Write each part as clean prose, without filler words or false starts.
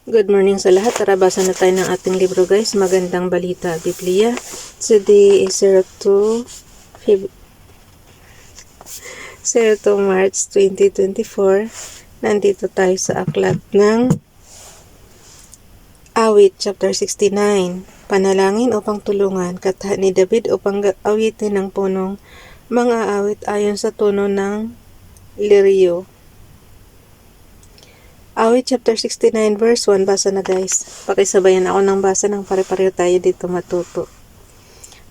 Good morning sa lahat. Tara, basa na tayo ng ating libro guys. Magandang Balita, Biblia. Today is 02 March 2024. Nandito tayo sa aklat ng Awit, chapter 69. Panalangin upang tulungan. Katha ni David upang awitin ng punong mga awit ayon sa tono ng liryo. Awit chapter 69 verse 1, basa na guys. Pakisabayan ako ng basa ng pare-pareho tayo dito matuto.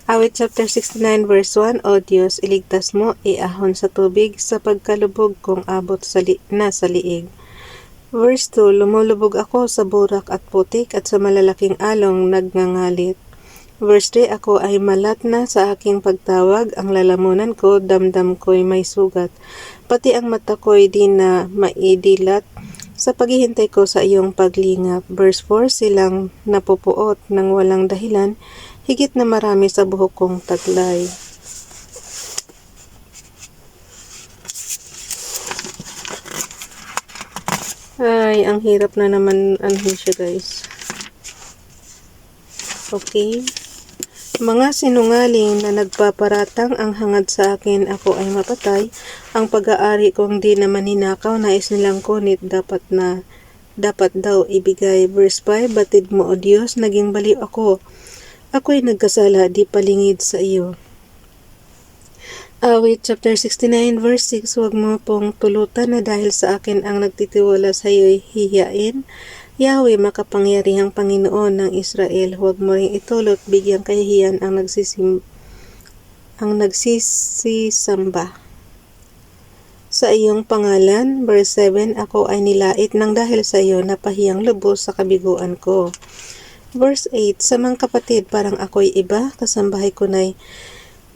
Awit chapter 69 verse 1, O Diyos, iligtas mo, iahon sa tubig sa pagkalubog kong abot sa liig. Verse 2, lumulubog ako sa burak at putik at sa malalaking along nagngangalit. Verse 3, ako ay malat na sa aking pagtawag, ang lalamunan ko, damdam ko'y may sugat, pati ang mata ko'y di na maidilat, sa paghihintay ko sa iyong paglingap. Verse 4, silang napupuot ng walang dahilan, higit na marami sa buhok kong taglay. Ay, ang hirap na naman siya guys. Okay. Mga sinungaling na nagpaparatang ang hangad sa akin, ako ay mapatay. Ang pag-aari kong di naman ninakaw, nais nilang kunit, dapat daw ibigay. Verse 5, batid mo o Diyos, naging baliw ako. Ako'y nagkasala, di palingid sa iyo. Awit chapter 69 verse 6, huwag mo pong tulutan na dahil sa akin ang nagtitiwala sa iyo'y hihiyain. Yahweh, makapangyarihang Panginoon ng Israel, huwag mo ring itulot, bigyang kahihiyan ang nagsisisamba sa iyong pangalan. Verse 7, ako ay nilait ng dahil sa iyo, napahiyang lubos sa kabiguan ko. Verse 8, sa mga kapatid, parang ako'y iba, kasambahay ko na'y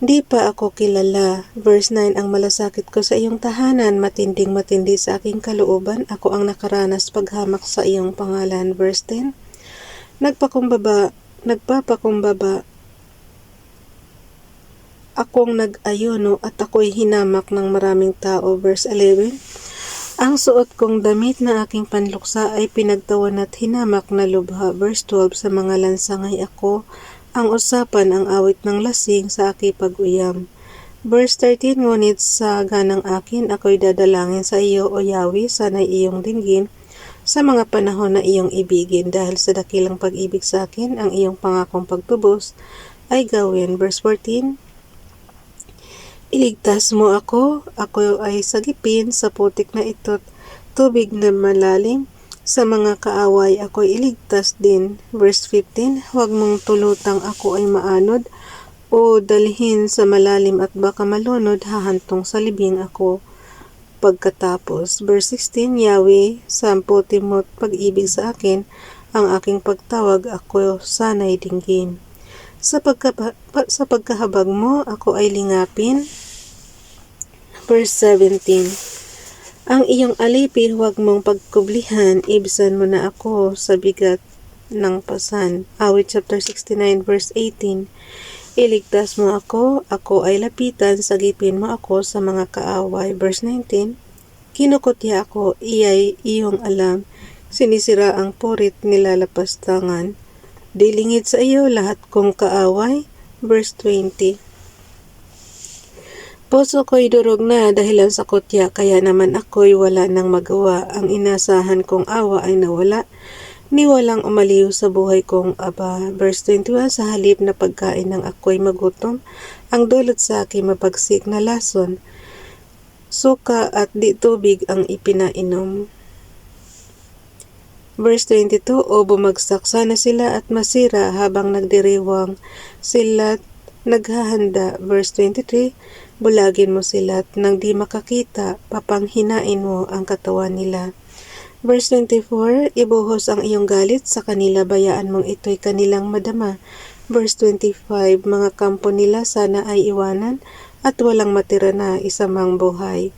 di pa ako kilala. Verse 9, ang malasakit ko sa iyong tahanan, matinding matindi sa aking kalooban, ako ang nakaranas paghamak sa iyong pangalan. Verse 10, nagpapakumbaba, akong nag-ayuno at ako'y hinamak ng maraming tao. Verse 11, ang suot kong damit na aking panluksa ay pinagtawan at hinamak na lubha. Verse 12, sa mga lansangay ako, ang usapan ang awit ng lasing sa aking pag-uyam. Verse 13, ngunit sa ganang akin, ako'y dadalangin sa iyo, O Yahweh, sana'y iyong dinggin sa mga panahon na iyong ibigin, dahil sa dakilang pag-ibig sa akin, ang iyong pangakong pagtubos ay gawin. Verse 14, iligtas mo ako ay sagipin sa putik na ito't tubig na malalim. Sa mga kaaway ako'y iligtas din. Verse 15, huwag mong tulutang ako ay maanod o dalhin sa malalim at baka malunod, hahantong sa libing ako pagkatapos. Verse 16, Yahweh, samputin mo't pag-ibig sa akin, ang aking pagtawag ako sana'y dinggin. Sa pagkahabag mo, ako ay lingapin. Verse 17, ang iyong alipin huwag mong pagkublihan, ibsan mo na ako sa bigat ng pasan. Awit chapter 69 verse 18, iligtas mo ako ay lapitan, sagipin mo ako sa mga kaaway. Verse 19, kinukutya ako, iyay iyong alam, sinisira ang purit, nilalapastangan, dilingid sa iyo lahat kong kaaway. Verse 20, puso ko'y durog na dahilan sa kutya, kaya naman ako'y wala nang magawa. Ang inasahan kong awa ay nawala, ni walang umaliw sa buhay kong aba. Verse 21, sa halip na pagkain ng ako'y magutom, ang dulot sa akin mapagsik na lason, suka at di tubig ang ipinainom. Verse 22, o bumagsak sana sila at masira habang nagdiriwang sila't naghahanda. Verse 23, bulagin mo sila at nang di makakita, papanghinain mo ang katawan nila. Verse 24, ibuhos ang iyong galit sa kanila, bayaan mong ito'y kanilang madama. Verse 25, mga kampo nila sana ay iwanan at walang matira na isa mang buhay.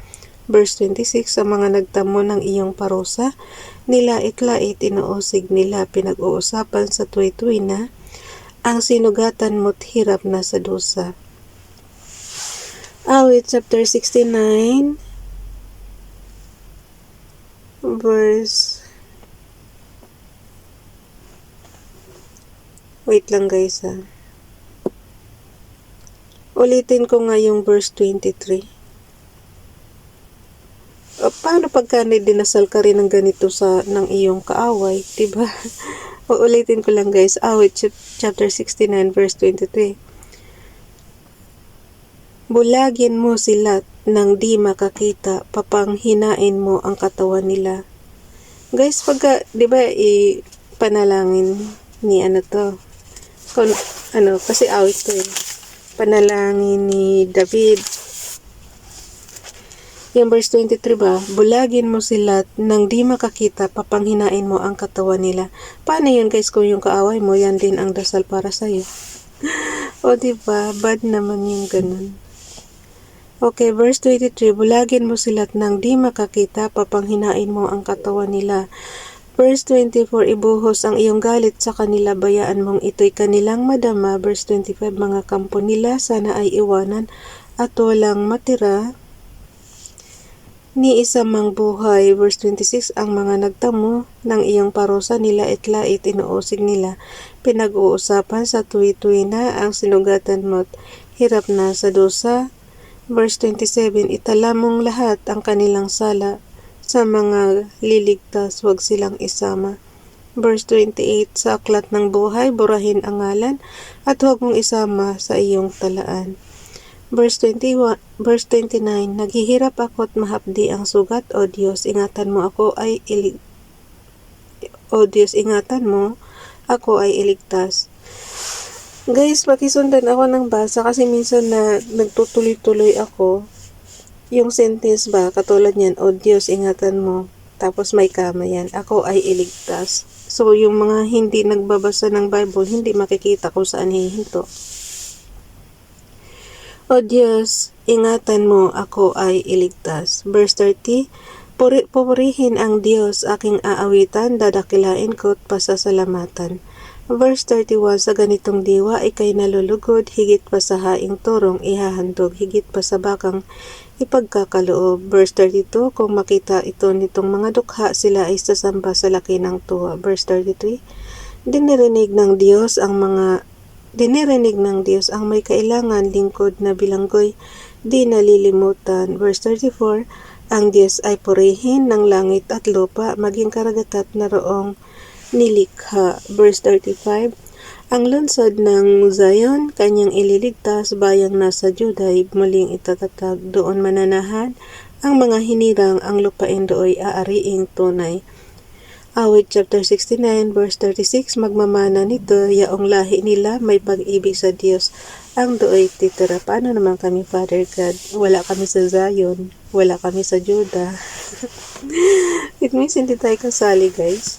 Verse 26, ang mga nagtamo ng iyong parusa, nilait-lait inuusig nila, pinag-uusapan sa tuwi-tuwi na, ang sinugatan mo't hirap na sa dusa. Awit chapter 69 verse Wait lang guys ha. Ulitin ko nga yung verse 23. Paano pagka dinasal ka rin ng ganito ng iyong kaaway, diba? Uulitin ko lang guys, awit chapter 69 verse 23. Bulagin mo sila nang di makakita, papanghinain mo ang katawan nila. Guys, pagka, diba, panalangin ni kasi awit to eh. Panalangin ni David. Yung verse 23 ba, bulagin mo sila nang di makakita, papanghinain mo ang katawan nila. Paano yun guys kung yung kaaway mo, yan din ang dasal para sa'yo? O diba, bad naman yung ganun. Okay, verse 23, bulagin mo sila nang di makakita, papanghinain mo ang katawan nila. Verse 24, ibuhos ang iyong galit sa kanila, bayaan mong ito'y kanilang madama. Verse 25, mga kampo nila sana ay iwanan at walang matira ni isa mang buhay. Verse 26, ang mga nagtamo ng iyong parusa nila itlait inuusig nila. Pinag-uusapan sa tuwi-tuwi na ang sinugatan mo't hirap na sa dosa. Verse 27, itala mong lahat ang kanilang sala sa mga liligtas, huwag silang isama. Verse 28, sa aklat ng buhay, burahin ang ngalan at huwag mong isama sa iyong talaan. Verse 29, naghihirap ako at mahapdi ang sugat, O Diyos, ingatan mo ako ay iligtas. Guys, pakisundan ako ng basa kasi minsan na nagtutuloy-tuloy ako. Yung sentence ba, katulad yan, O Diyos, ingatan mo. Tapos may kama yan, ako ay iligtas. So, yung mga hindi nagbabasa ng Bible, hindi makikita kung saan hihinto. O Diyos, ingatan mo, ako ay iligtas. Verse 30, pupurihin ang Diyos, aking aawitan, dadakilain ko't pasasalamatan. Verse 31, sa ganitong diwa, ikay nalulugod, higit pa sa haing turong ihahandog, higit pa sa bakang ipagkakaloob. Verse 32, kung makita ito nitong mga dukha, sila ay sasamba sa laki ng tuwa. Verse 33, dinirinig ng Diyos ang may kailangan, lingkod na bilanggoy, di nalilimutan. Verse 34, ang Diyos ay purihin ng langit at lupa, maging karagat at naroong nilikha. Verse 35, ang lungsod ng Zion, kanyang ililigtas, bayang nasa Judah, muling itatatag, doon mananahan ang mga hinirang, ang lupain dooy aariing tunay. Awit chapter 69 verse 36, magmamana nito, yaong lahi nila may pag-ibig sa Diyos, ang dooy titira. Paano naman kami, Father God? Wala kami sa Zion, wala kami sa Judah. It means hindi tayo kasali, guys.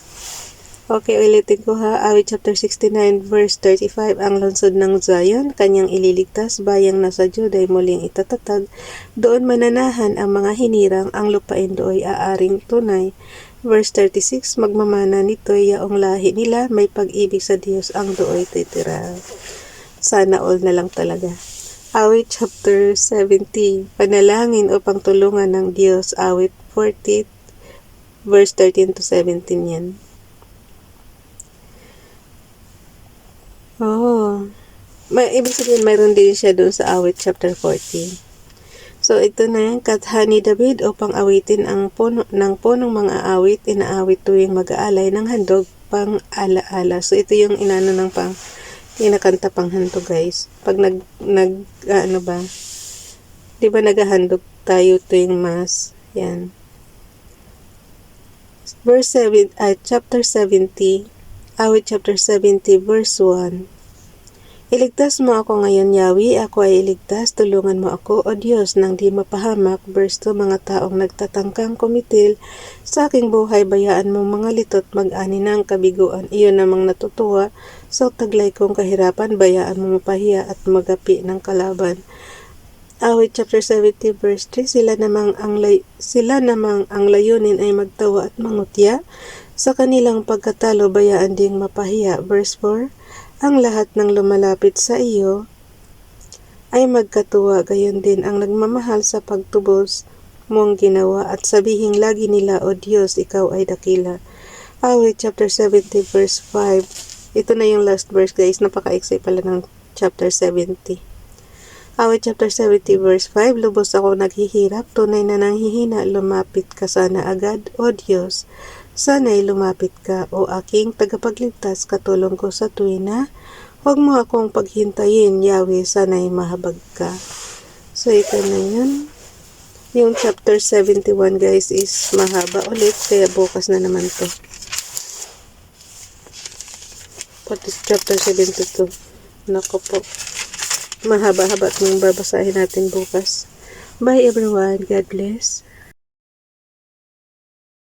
Okay, ulitin ko ha. Awit chapter 69 verse 35, ang lungsod ng Zion, kanyang ililigtas, bayang nasa Judah, muling itatatag, doon mananahan ang mga hinirang, ang lupain dooy aaring tunay. Verse 36, magmamana nito, yaong lahi nila may pag-ibig sa Diyos, ang dooy titira. Sana all na lang talaga. Awit chapter 70, panalangin upang tulungan ng Diyos. Awit 40 verse 13 to 17 yan. Ibig sabihin mayroon din siya doon sa awit chapter 40. So ito na yan, katha ni David upang awitin ang punong mga awit, inaawit tuwing mag-aalay ng handog pang alaala. So ito yung inano ng kinakanta pang handog, guys. Pag di ba naghahandog tayo tuwing mass? Yan. Chapter 70, awit chapter 70 verse 1. Iligtas mo ako ngayon, Yahweh, ako ay iligtas, tulungan mo ako, O Diyos, nang di mapahamak. Verse 2, mga taong nagtatangkang kumitil sa aking buhay, bayaan mo mga litot, mag-ani ng kabiguan, iyon namang natutuwa sa taglay kong kahirapan, bayaan mo mapahiya at magapi ng kalaban. Awit chapter 70 verse 3, sila namang ang layunin ay magtawa at mangutya, sa kanilang pagkatalo bayaan ding mapahiya. Verse 4, ang lahat ng lumalapit sa iyo ay magkatuwa, gayon din ang nagmamahal sa pagtubos mong ginawa, at sabihing lagi nila, O Diyos, ikaw ay dakila. Awit chapter 70 verse 5, Ito na yung last verse guys. Napaka-excite pala ng chapter 70. Awit chapter 70 verse 5, lubos ako naghihirap, tunay na nanghihina, lumapit ka sana agad, O Diyos. Sana'y lumapit ka, O aking tagapagligtas, katulong ko sa tuwina. Huwag mo akong paghintayin, Yahweh, sana'y mahabag ka. So ito na yun. Yung chapter 71 guys is mahaba ulit, kaya bukas na naman to. Pati chapter 72. Nako po. Mahaba-haba itong babasahin natin bukas. Bye everyone. God bless.